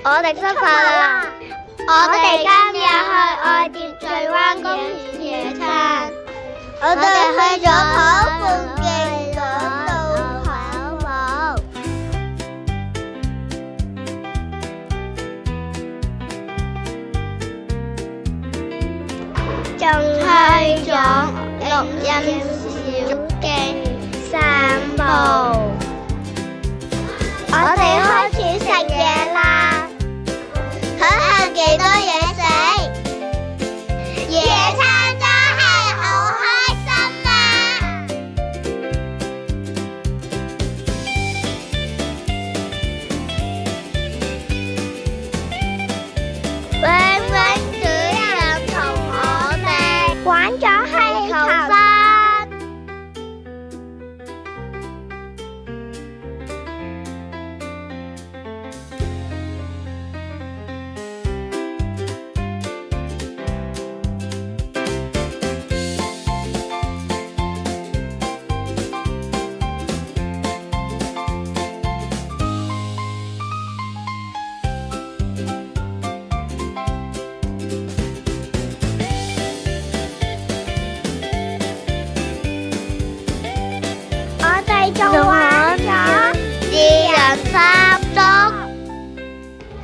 我哋出發啦！我哋今日去愛秩序灣公園野餐。我哋去咗跑步機嗰度跑步。仲去咗綠蔭小徑散步。我哋開始食嘢啦，睇下幾多嘢食。野餐真係好開心啊！永永主任同我哋玩咗氣球山。仲玩咗智人三足，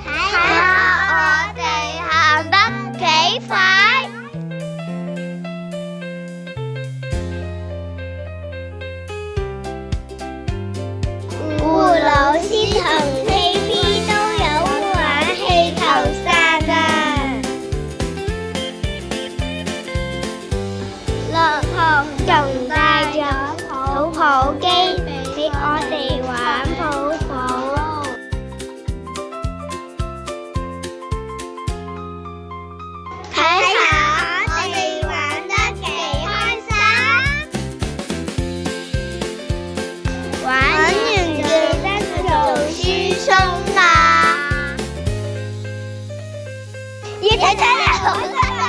睇下我哋行得幾快。胡老師同 KB 都有玩氣球山啊！樂堂仲帶咗泡泡機俾我哋玩泡泡，睇下我哋玩得幾開心。玩完記得做輸送啦！要睇睇好真啊！